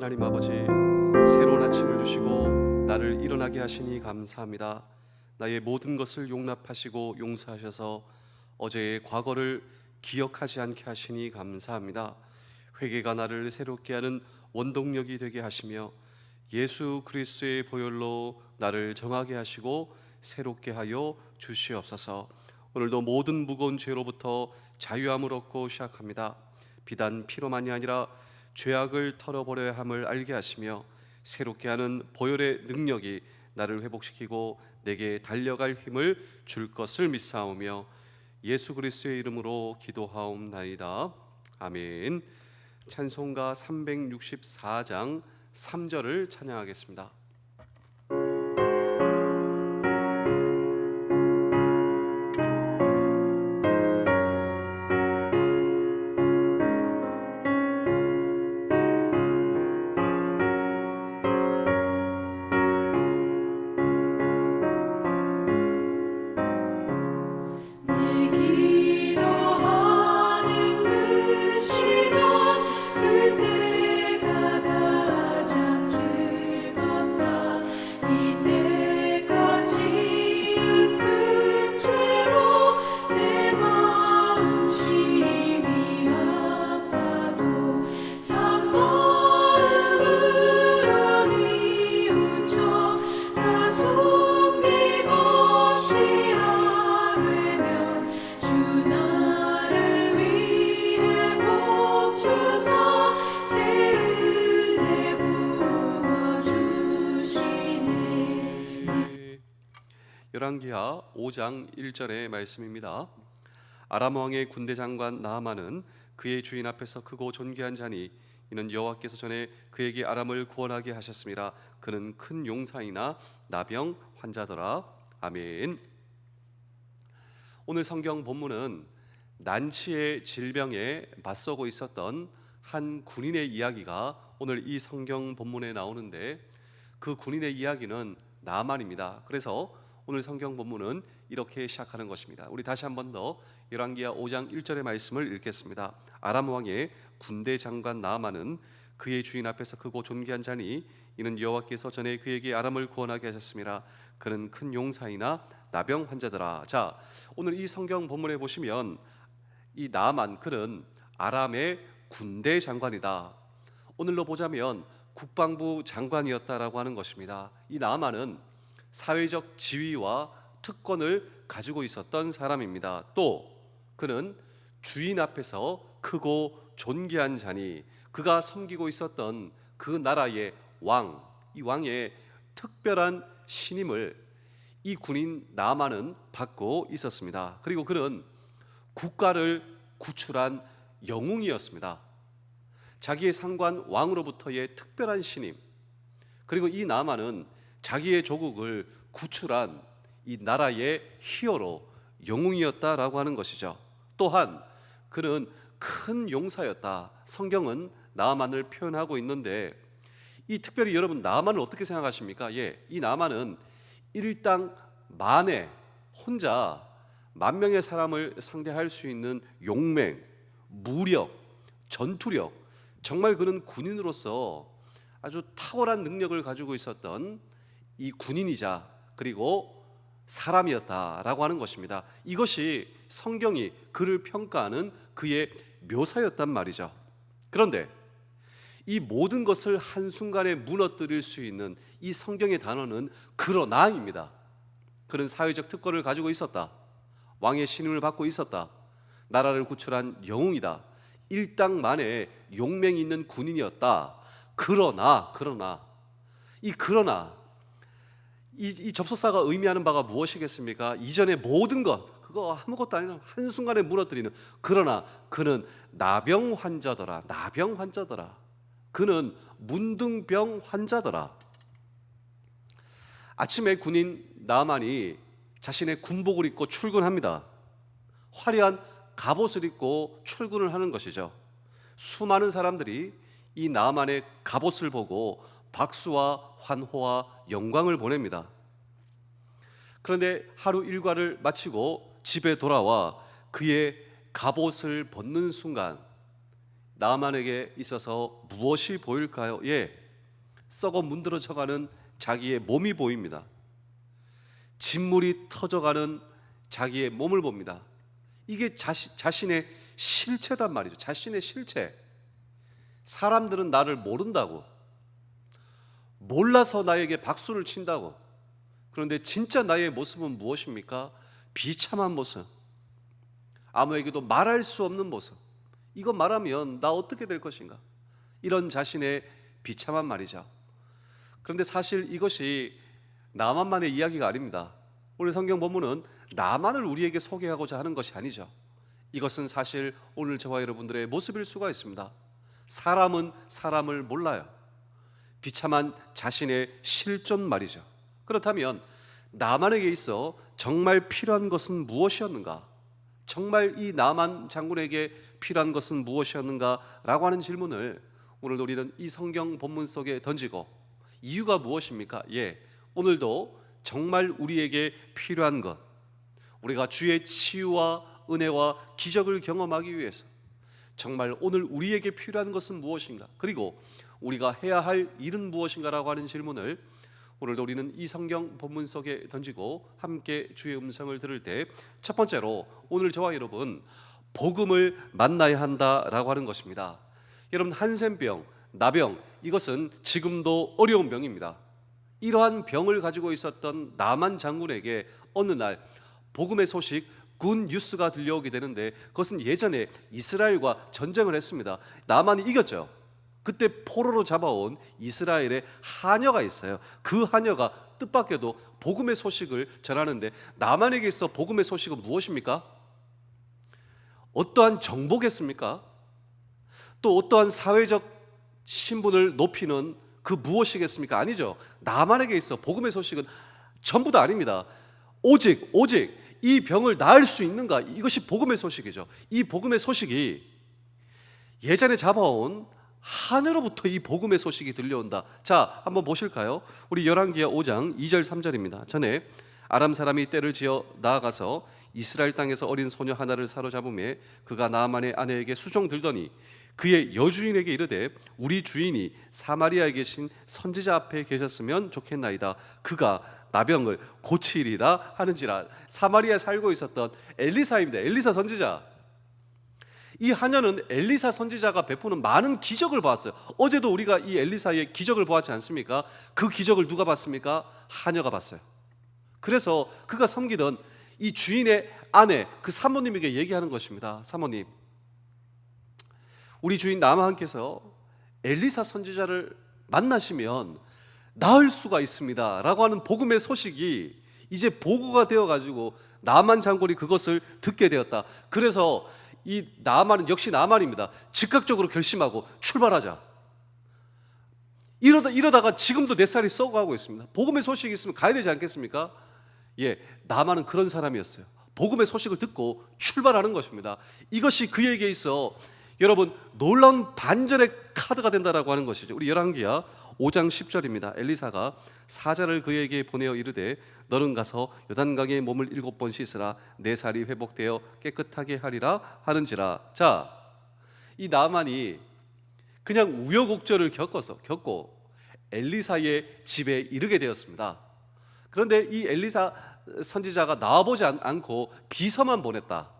하나님 아버지, 새로운 아침을 주시고 나를 일어나게 하시니 감사합니다. 나의 모든 것을 용납하시고 용서하셔서 어제의 과거를 기억하지 않게 하시니 감사합니다. 회개가 나를 새롭게 하는 원동력이 되게 하시며 예수 그리스도의 보혈로 나를 정하게 하시고 새롭게 하여 주시옵소서. 오늘도 모든 무거운 죄로부터 자유함을 얻고 시작합니다. 비단 피로만이 아니라 죄악을 털어버려야 함을 알게 하시며 새롭게 하는 보혈의 능력이 나를 회복시키고 내게 달려갈 힘을 줄 것을 믿사오며 예수 그리스도의 이름으로 기도하옵나이다. 아멘. 찬송가 364장 3절을 찬양하겠습니다. 열왕기하 5장 1절의 말씀입니다. 아람 왕의 군대 장관 나아만은 그의 주인 앞에서 크고 존귀한 자니 이는 여호와께서 전에 그에게 아람을 구원하게 하셨습니다. 그는 큰 용사이나 나병 환자더라. 아멘. 오늘 성경 본문은 난치의 질병에 맞서고 있었던 한 군인의 이야기가 오늘 이 성경 본문에 나오는데, 그 군인의 이야기는 나아만입니다. 그래서 오늘 성경 본문은 이렇게 시작하는 것입니다. 우리 다시 한 번 더 열왕기하 5장 1절의 말씀을 읽겠습니다. 아람 왕의 군대 장관 나아만은 그의 주인 앞에서 크고 존귀한 자니 이는 여호와께서 전에 그에게 아람을 구원하게 하셨습니다. 그는 큰 용사이나 나병 환자더라. 자, 오늘 이 성경 본문에 보시면 이 나아만, 그는 아람의 군대 장관이다. 오늘로 보자면 국방부 장관이었다라고 하는 것입니다. 이 나아만은 사회적 지위와 특권을 가지고 있었던 사람입니다. 또 그는 주인 앞에서 크고 존귀한 자니, 그가 섬기고 있었던 그 나라의 왕, 이 왕의 특별한 신임을 이 군인 나아만은 받고 있었습니다. 그리고 그는 국가를 구출한 영웅이었습니다. 자기의 상관 왕으로부터의 특별한 신임, 그리고 이 나아만은 자기의 조국을 구출한 이 나라의 히어로, 영웅이었다라고 하는 것이죠. 또한 그는 큰 용사였다. 성경은 나아만을 표현하고 있는데, 이 특별히 여러분 나아만을 어떻게 생각하십니까? 이 나아만은 일당 만에 혼자 10,000명의 사람을 상대할 수 있는 용맹, 무력, 전투력, 정말 그는 군인으로서 아주 탁월한 능력을 가지고 있었던 이 군인이자 그리고 사람이었다라고 하는 것입니다. 이것이 성경이 그를 평가하는 그의 묘사였단 말이죠. 그런데 이 모든 것을 한순간에 무너뜨릴 수 있는 이 성경의 단어는 그러나입니다. 그는 사회적 특권을 가지고 있었다. 왕의 신임을 받고 있었다. 나라를 구출한 영웅이다. 일당만에 용맹이 있는 군인이었다. 그러나 이 접속사가 의미하는 바가 무엇이겠습니까? 이전의 모든 것, 그거 아무것도 아니라 한순간에 무너뜨리는, 그러나 그는 나병 환자더라. 나병 환자더라. 그는 문둥병 환자더라. 아침에 군인 나아만이 자신의 군복을 입고 출근합니다. 화려한 갑옷을 입고 출근을 하는 것이죠. 수많은 사람들이 이 나아만의 갑옷을 보고 박수와 환호와 영광을 보냅니다. 그런데 하루 일과를 마치고 집에 돌아와 그의 갑옷을 벗는 순간 나만에게 있어서 무엇이 보일까요? 썩어 문드러져가는 자기의 몸이 보입니다. 진물이 터져가는 자기의 몸을 봅니다. 이게 자신의 실체단 말이죠. 자신의 실체. 사람들은 나를 모른다고, 몰라서 나에게 박수를 친다고. 그런데 진짜 나의 모습은 무엇입니까? 비참한 모습, 아무에게도 말할 수 없는 모습. 이거 말하면 나 어떻게 될 것인가? 이런 자신의 비참한 말이죠. 그런데 사실 이것이 나만만의 이야기가 아닙니다. 오늘 성경 본문은 나만을 우리에게 소개하고자 하는 것이 아니죠. 이것은 사실 오늘 저와 여러분들의 모습일 수가 있습니다. 사람은 사람을 몰라요. 비참한 자신의 실존 말이죠. 그렇다면 나만에게 있어 정말 필요한 것은 무엇이었는가? 정말 이 나만 장군에게 필요한 것은 무엇이었는가? 라고 하는 질문을 오늘 우리는 이 성경 본문 속에 던지고, 이유가 무엇입니까? 오늘도 정말 우리에게 필요한 것, 우리가 주의 치유와 은혜와 기적을 경험하기 위해서 정말 오늘 우리에게 필요한 것은 무엇인가? 그리고 우리가 해야 할 일은 무엇인가라고 하는 질문을 오늘도 우리는 이 성경 본문 속에 던지고 함께 주의 음성을 들을 때, 첫 번째로 오늘 저와 여러분 복음을 만나야 한다라고 하는 것입니다. 여러분, 한센병, 나병, 이것은 지금도 어려운 병입니다. 이러한 병을 가지고 있었던 나만 장군에게 어느 날 복음의 소식, 군 뉴스가 들려오게 되는데, 그것은 예전에 이스라엘과 전쟁을 했습니다. 나만이 이겼죠. 그때 포로로 잡아온 이스라엘의 하녀가 있어요. 그 하녀가 뜻밖에도 복음의 소식을 전하는데, 나만에게 있어 복음의 소식은 무엇입니까? 어떠한 정보겠습니까? 또 어떠한 사회적 신분을 높이는 그 무엇이겠습니까? 아니죠. 나만에게 있어 복음의 소식은 전부 다 아닙니다. 오직 이 병을 나을 수 있는가? 이것이 복음의 소식이죠. 이 복음의 소식이 예전에 잡아온 하늘로부터 이 복음의 소식이 들려온다. 자, 한번 보실까요? 우리 열왕기하 5장 2절 3절입니다. 전에 아람 사람이 떼를 지어 나아가서 이스라엘 땅에서 어린 소녀 하나를 사로잡음에 그가 나아만의 아내에게 수종 들더니 그의 여주인에게 이르되 우리 주인이 사마리아에 계신 선지자 앞에 계셨으면 좋겠나이다. 그가 나병을 고치리라 하는지라. 사마리아에 살고 있었던 엘리사입니다. 엘리사 선지자. 이 하녀는 엘리사 선지자가 베푸는 많은 기적을 봤어요. 어제도 우리가 이 엘리사의 기적을 보았지 않습니까? 그 기적을 누가 봤습니까? 하녀가 봤어요. 그래서 그가 섬기던 이 주인의 아내, 그 사모님에게 얘기하는 것입니다. 사모님, 우리 주인 나아만께서 엘리사 선지자를 만나시면 나을 수가 있습니다 라고 하는 복음의 소식이 이제 보고가 되어가지고 나아만 장군이 그것을 듣게 되었다. 그래서 이 나아만은 역시 나아만입니다. 즉각적으로 결심하고 출발하자. 이러다가 지금도 내 살이 썩어가고 있습니다. 복음의 소식이 있으면 가야 되지 않겠습니까? 나아만은 그런 사람이었어요. 복음의 소식을 듣고 출발하는 것입니다. 이것이 그에게 있어 여러분 놀라운 반전의 카드가 된다라고 하는 것이죠. 우리 열왕기하 5장 10절입니다. 엘리사가 사자를 그에게 보내어 이르되 너는 가서 요단강에 몸을 7번 씻으라. 내 살이 회복되어 깨끗하게 하리라 하는지라. 자, 이 나아만이 그냥 우여곡절을 겪고 엘리사의 집에 이르게 되었습니다. 그런데 이 엘리사 선지자가 나와보지 않고 비서만 보냈다.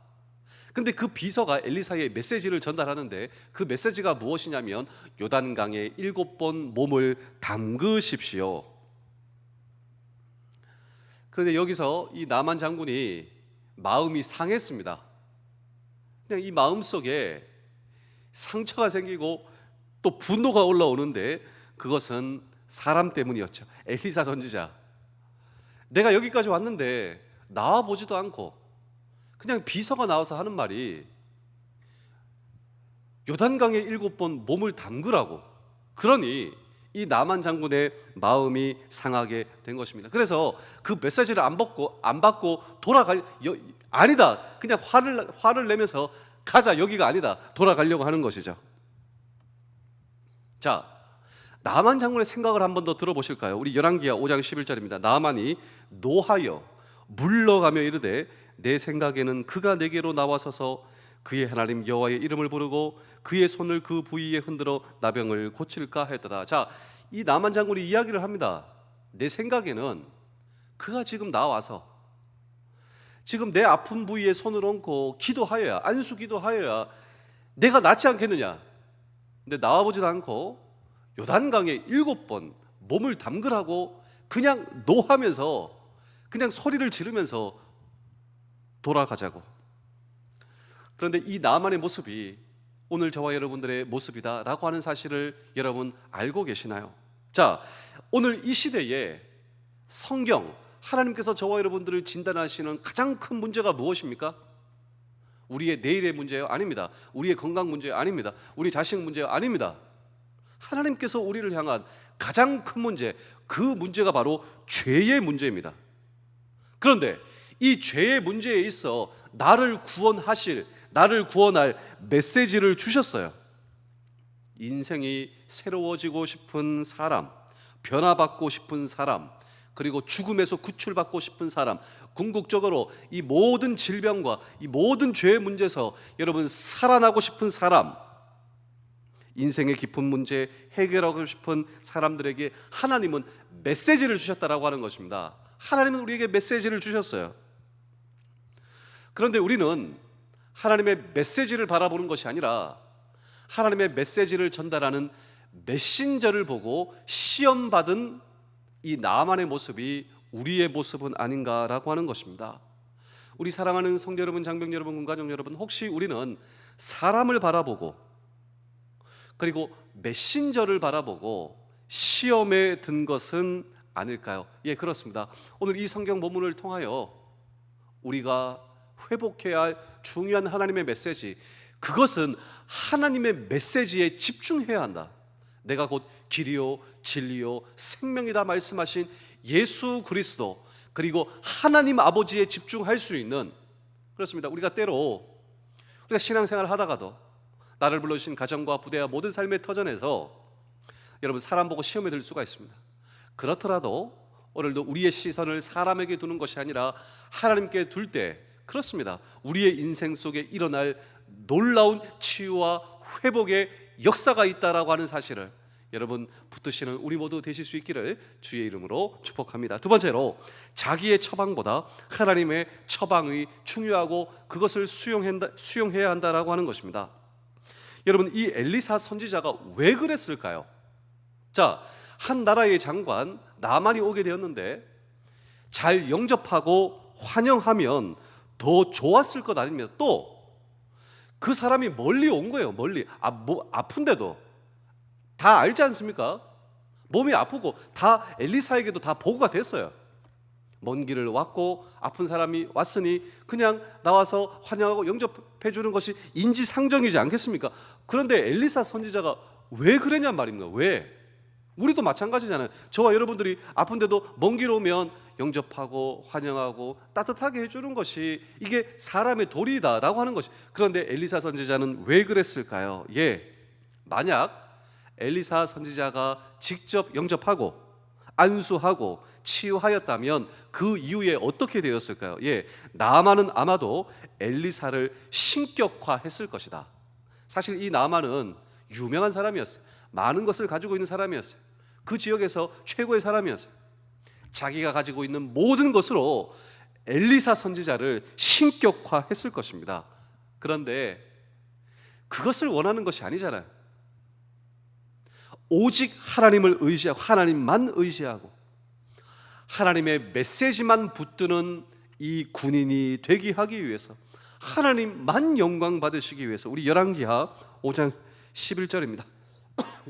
근데 그 비서가 엘리사의 메시지를 전달하는데 그 메시지가 무엇이냐면 요단강에 7번 몸을 담그십시오. 그런데 여기서 이 나만 장군이 마음이 상했습니다. 그냥 이 마음 속에 상처가 생기고 또 분노가 올라오는데 그것은 사람 때문이었죠. 엘리사 선지자, 내가 여기까지 왔는데 나와보지도 않고 그냥 비서가 나와서 하는 말이 요단강에 7번 몸을 담그라고. 그러니 이 나만 장군의 마음이 상하게 된 것입니다. 그래서 그 메시지를 안 받고 돌아갈 아니다. 그냥 화를 내면서 가자, 여기가 아니다. 돌아가려고 하는 것이죠. 자, 나만 장군의 생각을 한 번 더 들어보실까요? 우리 열왕기하 5장 11절입니다. 나만이 노하여 물러가며 이르되 내 생각에는 그가 내게로 나와서서 그의 하나님 여호와의 이름을 부르고 그의 손을 그 부위에 흔들어 나병을 고칠까 하였더라. 자, 이 나만 장군이 이야기를 합니다. 내 생각에는 그가 지금 나와서 지금 내 아픈 부위에 손을 얹고 기도하여야, 안수 기도하여야 내가 낫지 않겠느냐. 근데 나와보지도 않고 요단강에 7번 몸을 담그라고 그냥 노하면서 그냥 소리를 지르면서 돌아가자고. 그런데 이 나만의 모습이 오늘 저와 여러분들의 모습이다라고 하는 사실을 여러분 알고 계시나요? 자, 오늘 이 시대에 성경, 하나님께서 저와 여러분들을 진단하시는 가장 큰 문제가 무엇입니까? 우리의 내일의 문제요? 아닙니다. 우리의 건강 문제요? 아닙니다. 우리 자식 문제요? 아닙니다. 하나님께서 우리를 향한 가장 큰 문제, 그 문제가 바로 죄의 문제입니다. 그런데 이 죄의 문제에 있어 나를 구원하실, 나를 구원할 메시지를 주셨어요. 인생이 새로워지고 싶은 사람, 변화받고 싶은 사람, 그리고 죽음에서 구출받고 싶은 사람, 궁극적으로 이 모든 질병과 이 모든 죄의 문제에서 여러분 살아나고 싶은 사람, 인생의 깊은 문제 해결하고 싶은 사람들에게 하나님은 메시지를 주셨다라고 하는 것입니다. 하나님은 우리에게 메시지를 주셨어요. 그런데 우리는 하나님의 메시지를 바라보는 것이 아니라 하나님의 메시지를 전달하는 메신저를 보고 시험받은 이 나만의 모습이 우리의 모습은 아닌가라고 하는 것입니다. 우리 사랑하는 성도 여러분, 장병 여러분, 군가족 여러분, 혹시 우리는 사람을 바라보고 그리고 메신저를 바라보고 시험에 든 것은 아닐까요? 예, 그렇습니다. 오늘 이 성경 본문을 통하여 우리가 회복해야 할 중요한 하나님의 메시지, 그것은 하나님의 메시지에 집중해야 한다. 내가 곧 길이요 진리요 생명이다 말씀하신 예수 그리스도, 그리고 하나님 아버지에 집중할 수 있는, 그렇습니다. 우리가 때로 우리가 신앙생활을 하다가도 나를 불러주신 가정과 부대와 모든 삶의 터전에서 여러분 사람 보고 시험에 들 수가 있습니다. 그렇더라도 오늘도 우리의 시선을 사람에게 두는 것이 아니라 하나님께 둘 때, 그렇습니다, 우리의 인생 속에 일어날 놀라운 치유와 회복의 역사가 있다라고 하는 사실을 여러분 붙드시는 우리 모두 되실 수 있기를 주의 이름으로 축복합니다. 두 번째로, 자기의 처방보다 하나님의 처방이 중요하고 그것을 수용해야 한다라고 하는 것입니다. 여러분, 이 엘리사 선지자가 왜 그랬을까요? 자, 한 나라의 장관 나만이 오게 되었는데 잘 영접하고 환영하면 더 좋았을 것 아닙니까? 또 그 사람이 멀리 온 거예요. 멀리. 아픈데도 다 알지 않습니까? 몸이 아프고 다 엘리사에게도 다 보고가 됐어요. 먼 길을 왔고 아픈 사람이 왔으니 그냥 나와서 환영하고 영접해 주는 것이 인지상정이지 않겠습니까? 그런데 엘리사 선지자가 왜 그랬냔 말입니다. 왜? 우리도 마찬가지잖아요. 저와 여러분들이 아픈데도 먼 길 오면 영접하고 환영하고 따뜻하게 해주는 것이 이게 사람의 도리다라고 하는 것이. 그런데 엘리사 선지자는 왜 그랬을까요? 예, 만약 엘리사 선지자가 직접 영접하고 안수하고 치유하였다면 그 이후에 어떻게 되었을까요? 예, 나아만은 아마도 엘리사를 신격화했을 것이다. 사실 이 나아만은 유명한 사람이었어요. 많은 것을 가지고 있는 사람이었어요. 그 지역에서 최고의 사람이었어요. 자기가 가지고 있는 모든 것으로 엘리사 선지자를 신격화했을 것입니다. 그런데 그것을 원하는 것이 아니잖아요. 오직 하나님을 의지하고 하나님만 의지하고 하나님의 메시지만 붙드는 이 군인이 되게 하기 위해서, 하나님만 영광 받으시기 위해서, 우리 열왕기하 5장 11절입니다.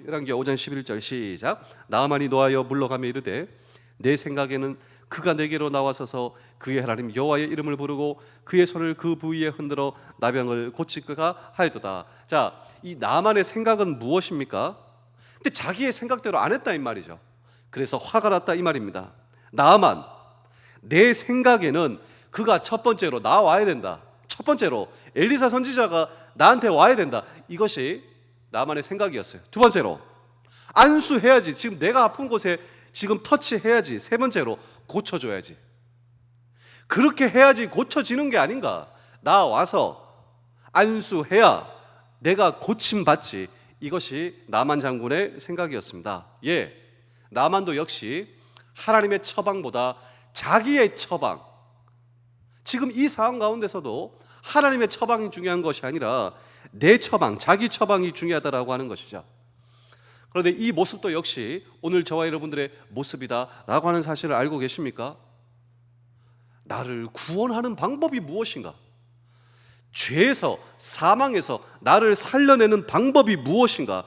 열왕기하 5장 11절 시작. 나아만이 노하여 물러가며 이르되 내 생각에는 그가 내게로 나와서서 그의 하나님 여호와의 이름을 부르고 그의 손을 그 부위에 흔들어 나병을 고치까 하였도다. 자, 이 나만의 생각은 무엇입니까? 근데 자기의 생각대로 안 했다 이 말이죠. 그래서 화가 났다 이 말입니다. 나만, 내 생각에는 그가 첫 번째로 나와야 된다. 첫 번째로 엘리사 선지자가 나한테 와야 된다. 이것이 나만의 생각이었어요. 두 번째로, 안수해야지. 지금 내가 아픈 곳에 지금 터치해야지. 세 번째로, 고쳐줘야지. 그렇게 해야지 고쳐지는 게 아닌가. 나 와서 안수해야 내가 고침받지. 이것이 나만 장군의 생각이었습니다. 나만도 역시 하나님의 처방보다 자기의 처방, 지금 이 상황 가운데서도 하나님의 처방이 중요한 것이 아니라 내 처방, 자기 처방이 중요하다라고 하는 것이죠. 그런데 이 모습도 역시 오늘 저와 여러분들의 모습이다라고 하는 사실을 알고 계십니까? 나를 구원하는 방법이 무엇인가? 죄에서, 사망에서 나를 살려내는 방법이 무엇인가?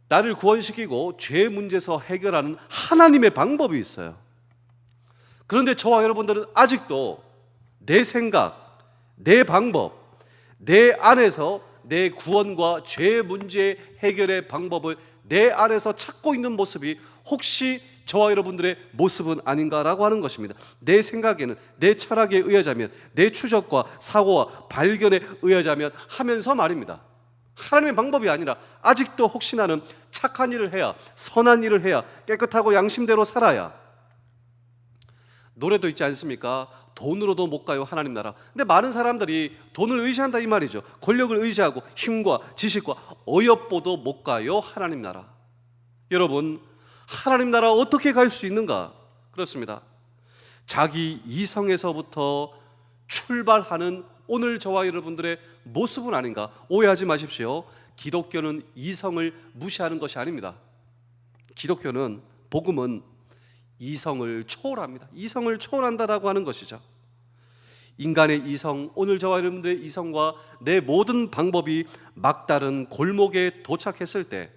나를 구원시키고 죄 문제에서 해결하는 하나님의 방법이 있어요. 그런데 저와 여러분들은 아직도 내 생각, 내 방법, 내 안에서 내 구원과 죄 문제 해결의 방법을 내 안에서 찾고 있는 모습이 혹시 저와 여러분들의 모습은 아닌가라고 하는 것입니다. 내 생각에는, 내 철학에 의하자면, 내 추적과 사고와 발견에 의하자면 하면서 말입니다. 하나님의 방법이 아니라 아직도 혹시 나는 착한 일을 해야, 선한 일을 해야, 깨끗하고 양심대로 살아야. 노래도 있지 않습니까? 돈으로도 못 가요 하나님 나라. 근데 많은 사람들이 돈을 의지한다 이 말이죠. 권력을 의지하고 힘과 지식과 어여뽀도 못 가요 하나님 나라. 여러분, 하나님 나라 어떻게 갈 수 있는가? 그렇습니다. 자기 이성에서부터 출발하는 오늘 저와 여러분들의 모습은 아닌가? 오해하지 마십시오. 기독교는 이성을 무시하는 것이 아닙니다. 기독교는, 복음은 이성을 초월합니다. 이성을 초월한다라고 하는 것이죠. 인간의 이성, 오늘 저와 여러분들의 이성과 내 모든 방법이 막다른 골목에 도착했을 때,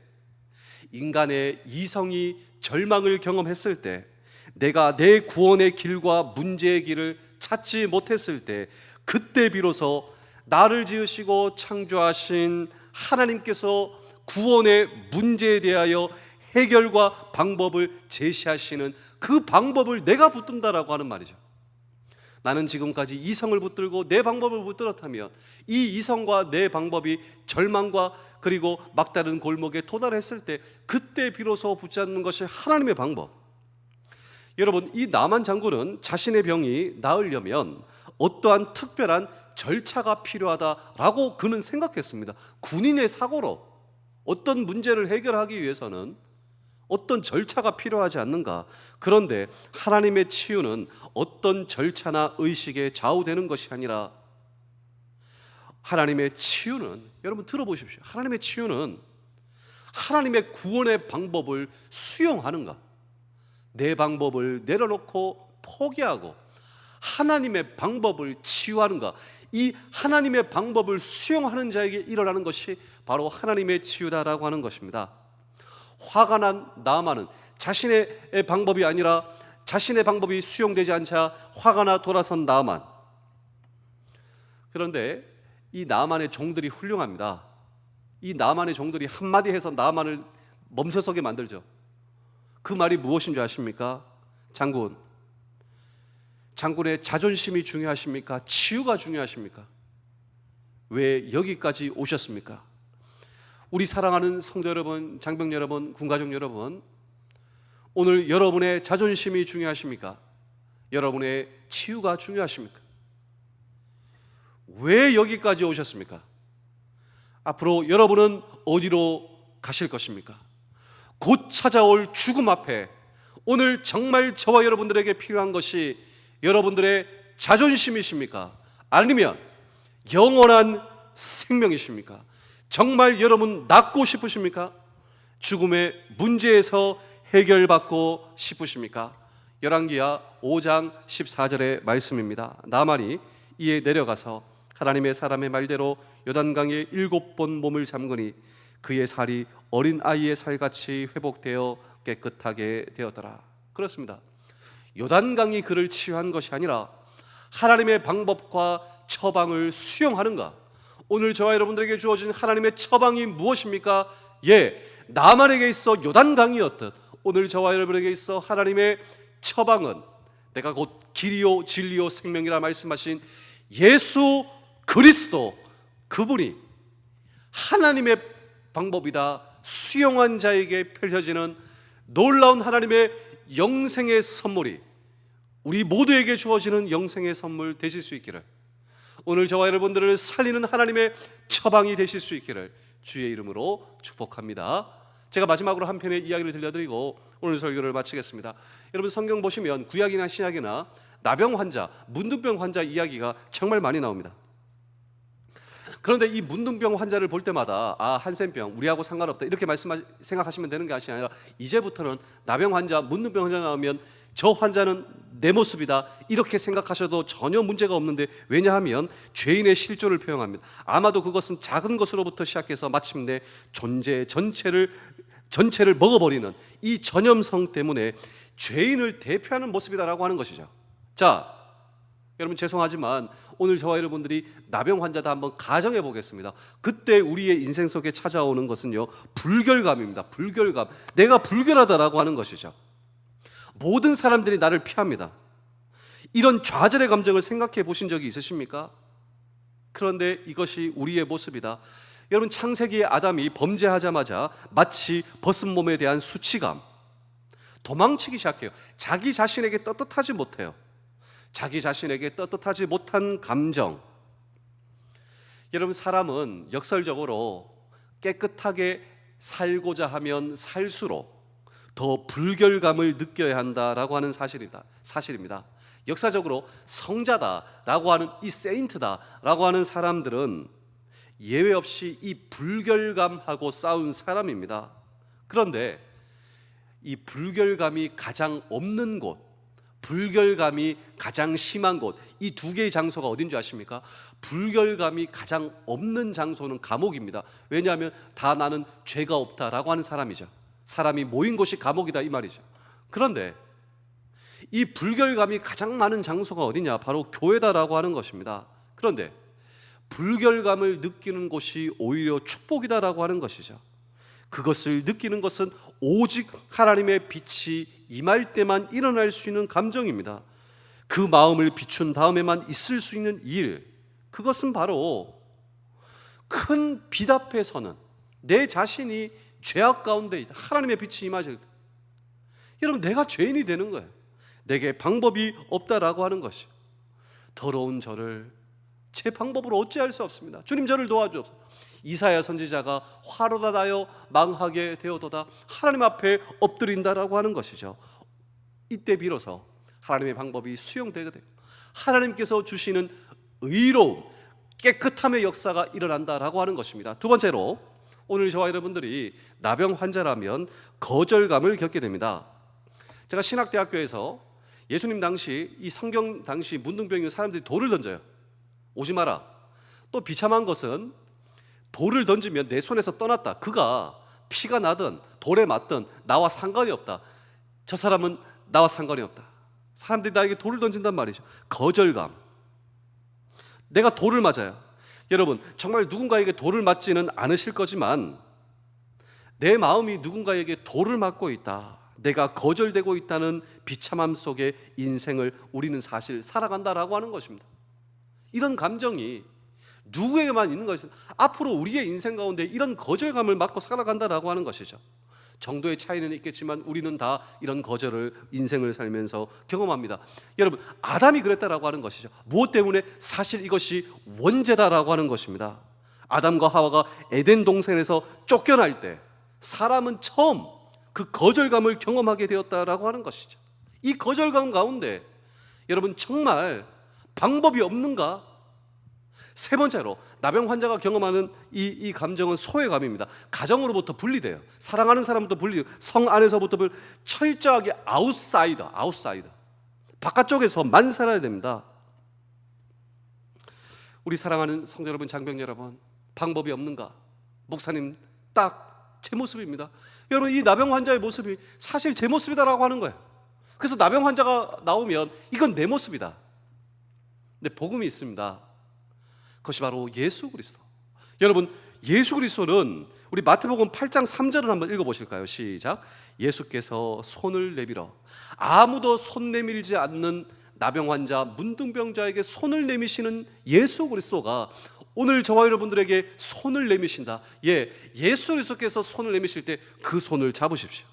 인간의 이성이 절망을 경험했을 때, 내가 내 구원의 길과 문제의 길을 찾지 못했을 때, 그때 비로소 나를 지으시고 창조하신 하나님께서 구원의 문제에 대하여 해결과 방법을 제시하시는 그 방법을 내가 붙든다라고 하는 말이죠. 나는 지금까지 이성을 붙들고 내 방법을 붙들었다면 이 이성과 내 방법이 절망과 그리고 막다른 골목에 도달했을 때 그때 비로소 붙잡는 것이 하나님의 방법. 여러분, 이 나만 장군은 자신의 병이 나으려면 어떠한 특별한 절차가 필요하다라고 그는 생각했습니다. 군인의 사고로 어떤 문제를 해결하기 위해서는 어떤 절차가 필요하지 않는가? 그런데 하나님의 치유는 어떤 절차나 의식에 좌우되는 것이 아니라 하나님의 치유는, 여러분 들어보십시오. 하나님의 치유는 하나님의 구원의 방법을 수용하는가? 내 방법을 내려놓고 포기하고 하나님의 방법을 치유하는가? 이 하나님의 방법을 수용하는 자에게 일어나는 것이 바로 하나님의 치유다라고 하는 것입니다. 화가 난 나만은 자신의 방법이 아니라 자신의 방법이 수용되지 않자 화가 나 돌아선 나만. 그런데 이 나만의 종들이 훌륭합니다. 이 나만의 종들이 한마디 해서 나만을 멈춰서게 만들죠. 그 말이 무엇인 줄 아십니까? 장군의 자존심이 중요하십니까? 치유가 중요하십니까? 왜 여기까지 오셨습니까? 우리 사랑하는 성도 여러분, 장병 여러분, 군가족 여러분, 오늘 여러분의 자존심이 중요하십니까? 여러분의 치유가 중요하십니까? 왜 여기까지 오셨습니까? 앞으로 여러분은 어디로 가실 것입니까? 곧 찾아올 죽음 앞에 오늘 정말 저와 여러분들에게 필요한 것이 여러분들의 자존심이십니까? 아니면 영원한 생명이십니까? 정말 여러분 낫고 싶으십니까? 죽음의 문제에서 해결받고 싶으십니까? 열왕기하 5장 14절의 말씀입니다. 나만이 이에 내려가서 하나님의 사람의 말대로 요단강에 7번 몸을 잠그니 그의 살이 어린 아이의 살같이 회복되어 깨끗하게 되었더라. 그렇습니다. 요단강이 그를 치유한 것이 아니라 하나님의 방법과 처방을 수용하는가? 오늘 저와 여러분들에게 주어진 하나님의 처방이 무엇입니까? 나만에게 있어 요단강이었듯 오늘 저와 여러분에게 있어 하나님의 처방은 내가 곧 길이요 진리요 생명이라 말씀하신 예수 그리스도, 그분이 하나님의 방법이다. 수용한 자에게 펼쳐지는 놀라운 하나님의 영생의 선물이 우리 모두에게 주어지는 영생의 선물 되실 수 있기를, 오늘 저와 여러분들을 살리는 하나님의 처방이 되실 수 있기를 주의 이름으로 축복합니다. 제가 마지막으로 한 편의 이야기를 들려드리고 오늘 설교를 마치겠습니다. 여러분 성경 보시면 구약이나 신약이나 나병 환자, 문둥병 환자 이야기가 정말 많이 나옵니다. 그런데 이 문둥병 환자를 볼 때마다 한센병 우리하고 상관없다 이렇게 생각하시면 되는 것이 아니라 이제부터는 나병 환자, 문둥병 환자 나오면 저 환자는 내 모습이다 이렇게 생각하셔도 전혀 문제가 없는데, 왜냐하면 죄인의 실존을 표현합니다. 아마도 그것은 작은 것으로부터 시작해서 마침내 존재 전체를 먹어버리는 이 전염성 때문에 죄인을 대표하는 모습이다라고 하는 것이죠. 자, 여러분 죄송하지만 오늘 저와 여러분들이 나병 환자다 한번 가정해 보겠습니다. 그때 우리의 인생 속에 찾아오는 것은요, 불결감입니다. 불결감. 내가 불결하다라고 하는 것이죠. 모든 사람들이 나를 피합니다. 이런 좌절의 감정을 생각해 보신 적이 있으십니까? 그런데 이것이 우리의 모습이다. 여러분 창세기의 아담이 범죄하자마자 마치 벗은 몸에 대한 수치감, 도망치기 시작해요. 자기 자신에게 떳떳하지 못해요. 자기 자신에게 떳떳하지 못한 감정. 여러분 사람은 역설적으로 깨끗하게 살고자 하면 살수록 더 불결감을 느껴야 한다라고 하는 사실입니다. 역사적으로 성자다라고 하는 이 세인트다라고 하는 사람들은 예외 없이 이 불결감하고 싸운 사람입니다. 그런데 이 불결감이 가장 없는 곳, 불결감이 가장 심한 곳, 이 두 개의 장소가 어딘지 아십니까? 불결감이 가장 없는 장소는 감옥입니다. 왜냐하면 다 나는 죄가 없다라고 하는 사람이죠. 사람이 모인 곳이 감옥이다 이 말이죠. 그런데 이 불결감이 가장 많은 장소가 어디냐? 바로 교회다라고 하는 것입니다. 그런데 불결감을 느끼는 곳이 오히려 축복이다라고 하는 것이죠. 그것을 느끼는 것은 오직 하나님의 빛이 임할 때만 일어날 수 있는 감정입니다. 그 마음을 비춘 다음에만 있을 수 있는 일, 그것은 바로 큰 빛 앞에서는 내 자신이 죄악 가운데 있다, 하나님의 빛이 임하실 때, 여러분 내가 죄인이 되는 거예요. 내게 방법이 없다라고 하는 것이, 더러운 저를 제 방법으로 어찌할 수 없습니다. 주님 저를 도와주옵소서. 이사야 선지자가 화로다 나여 망하게 되어도다 하나님 앞에 엎드린다라고 하는 것이죠. 이때 비로소 하나님의 방법이 수용되게 되고 하나님께서 주시는 의로움, 깨끗함의 역사가 일어난다라고 하는 것입니다. 두 번째로 오늘 저와 여러분들이 나병 환자라면 거절감을 겪게 됩니다. 제가 신학대학교에서 예수님 당시 이 성경 당시 문둥병인 사람들이 돌을 던져요. 오지 마라. 또 비참한 것은 돌을 던지면 내 손에서 떠났다. 그가 피가 나든 돌에 맞든 나와 상관이 없다. 저 사람은 나와 상관이 없다. 사람들이 나에게 돌을 던진단 말이죠. 거절감. 내가 돌을 맞아요. 여러분 정말 누군가에게 돌을 맞지는 않으실 거지만 내 마음이 누군가에게 돌을 맞고 있다, 내가 거절되고 있다는 비참함 속에 인생을 우리는 사실 살아간다라고 하는 것입니다. 이런 감정이 누구에게만 있는 것이 앞으로 우리의 인생 가운데 이런 거절감을 맞고 살아간다라고 하는 것이죠. 정도의 차이는 있겠지만 우리는 다 이런 거절을 인생을 살면서 경험합니다. 여러분 아담이 그랬다라고 하는 것이죠. 무엇 때문에? 사실 이것이 원죄다라고 하는 것입니다. 아담과 하와가 에덴 동산에서 쫓겨날 때 사람은 처음 그 거절감을 경험하게 되었다라고 하는 것이죠. 이 거절감 가운데 여러분 정말 방법이 없는가? 세 번째로 나병 환자가 경험하는 이 감정은 소외감입니다. 가정으로부터 분리돼요. 사랑하는 사람부터 분리돼요. 성 안에서부터 철저하게 아웃사이더. 바깥쪽에서만 살아야 됩니다. 우리 사랑하는 성도 여러분, 장병 여러분, 방법이 없는가? 목사님 딱 제 모습입니다. 여러분 이 나병 환자의 모습이 사실 제 모습이다라고 하는 거예요. 그래서 나병 환자가 나오면 이건 내 모습이다. 근데 복음이 있습니다. 그것이 바로 예수 그리스도. 여러분 예수 그리스도는 우리 마태복음 8장 3절을 한번 읽어보실까요? 시작. 예수께서 손을 내밀어 아무도 손 내밀지 않는 나병 환자, 문둥병자에게 손을 내미시는 예수 그리스도가 오늘 저와 여러분들에게 손을 내미신다. 예수 그리스도께서 손을 내미실 때 그 손을 잡으십시오.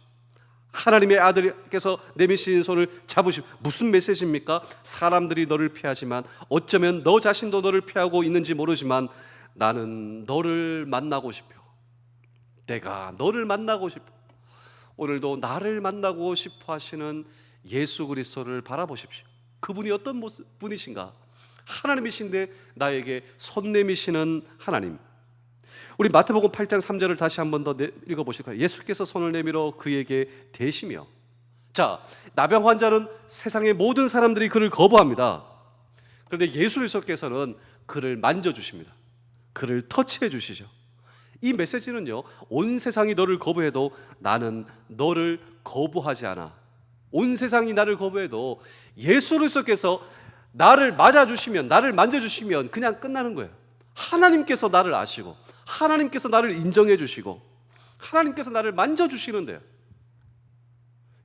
하나님의 아들께서 내미신 손을 잡으시. 무슨 메시지입니까? 사람들이 너를 피하지만 어쩌면 너 자신도 너를 피하고 있는지 모르지만 나는 너를 만나고 싶어. 내가 너를 만나고 싶어. 오늘도 나를 만나고 싶어 하시는 예수 그리스도를 바라보십시오. 그분이 어떤 분이신가? 하나님이신데 나에게 손 내미시는 하나님. 우리 마태복음 8장 3절을 다시 한 번 더 읽어보실까요? 예수께서 손을 내밀어 그에게 대시며. 자, 나병 환자는 세상의 모든 사람들이 그를 거부합니다. 그런데 예수 그리스도께서는 그를 만져주십니다. 그를 터치해 주시죠. 이 메시지는요, 온 세상이 너를 거부해도 나는 너를 거부하지 않아. 온 세상이 나를 거부해도 예수 그리스도께서 나를 맞아주시면, 나를 만져주시면 그냥 끝나는 거예요. 하나님께서 나를 아시고 하나님께서 나를 인정해 주시고 하나님께서 나를 만져주시는데요.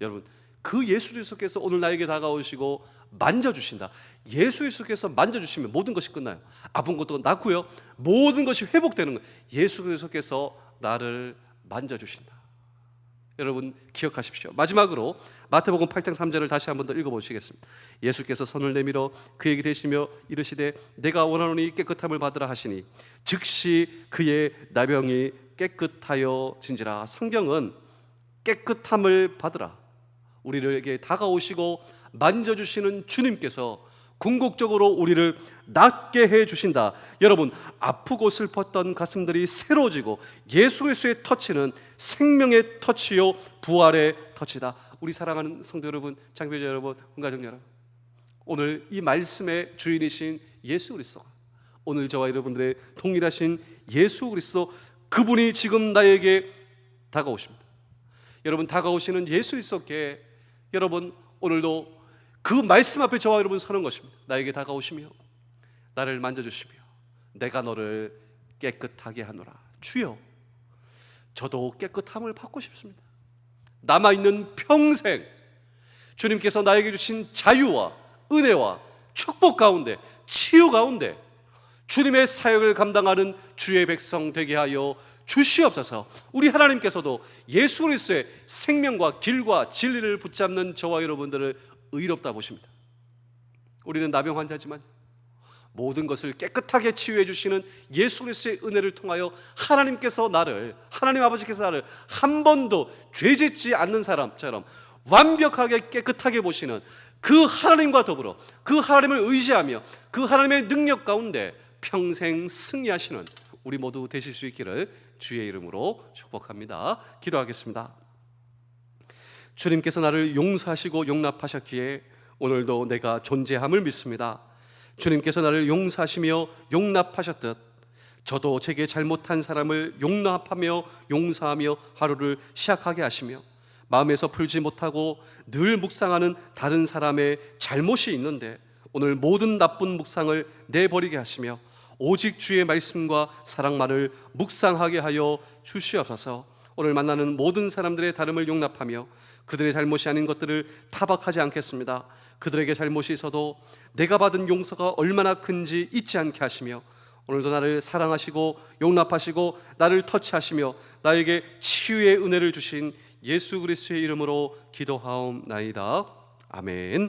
여러분, 그 예수 그리스도께서 오늘 나에게 다가오시고 만져주신다. 예수 그리스도께서 만져주시면 모든 것이 끝나요. 아픈 것도 낫고요, 모든 것이 회복되는 거예요. 예수 그리스도께서 나를 만져주신다. 여러분 기억하십시오. 마지막으로 마태복음 8장 3절을 다시 한 번 더 읽어보시겠습니다. 예수께서 손을 내밀어 그에게 대시며 이르시되 내가 원하노니 깨끗함을 받으라 하시니 즉시 그의 나병이 깨끗하여 진지라. 성경은 깨끗함을 받으라, 우리에게 다가오시고 만져주시는 주님께서 궁극적으로 우리를 낫게 해주신다. 여러분, 아프고 슬펐던 가슴들이 새로워지고 예수 그리스도의 터치는 생명의 터치요 부활의 터치다. 우리 사랑하는 성도 여러분, 장교자 여러분, hun가족 여러분, 오늘 이 말씀의 주인이신 예수 그리스도, 오늘 저와 여러분들의 동일하신 예수 그리스도, 그분이 지금 나에게 다가오십니다. 여러분, 다가오시는 예수 그리스도께 여러분 오늘도 그 말씀 앞에 저와 여러분 서는 것입니다. 나에게 다가오시며 나를 만져주시며 내가 너를 깨끗하게 하노라. 주여, 저도 깨끗함을 받고 싶습니다. 남아있는 평생 주님께서 나에게 주신 자유와 은혜와 축복 가운데, 치유 가운데 주님의 사역을 감당하는 주의 백성 되게 하여 주시옵소서. 우리 하나님께서도 예수 그리스도의 생명과 길과 진리를 붙잡는 저와 여러분들을 의롭다 보십니다. 우리는 나병 환자지만 모든 것을 깨끗하게 치유해 주시는 예수 그리스도의 은혜를 통하여 하나님께서 나를, 하나님 아버지께서 나를 한 번도 죄짓지 않는 사람처럼 완벽하게 깨끗하게 보시는 그 하나님과 더불어 그 하나님을 의지하며 그 하나님의 능력 가운데 평생 승리하시는 우리 모두 되실 수 있기를 주의 이름으로 축복합니다. 기도하겠습니다. 주님께서 나를 용서하시고 용납하셨기에 오늘도 내가 존재함을 믿습니다. 주님께서 나를 용서하시며 용납하셨듯 저도 제게 잘못한 사람을 용납하며 용서하며 하루를 시작하게 하시며, 마음에서 풀지 못하고 늘 묵상하는 다른 사람의 잘못이 있는데 오늘 모든 나쁜 묵상을 내버리게 하시며 오직 주의 말씀과 사랑만을 묵상하게 하여 주시옵소서. 오늘 만나는 모든 사람들의 다름을 용납하며 그들의 잘못이 아닌 것들을 타박하지 않겠습니다. 그들에게 잘못이 있어도 내가 받은 용서가 얼마나 큰지 잊지 않게 하시며 오늘도 나를 사랑하시고 용납하시고 나를 터치하시며 나에게 치유의 은혜를 주신 예수 그리스도의 이름으로 기도하옵나이다. 아멘.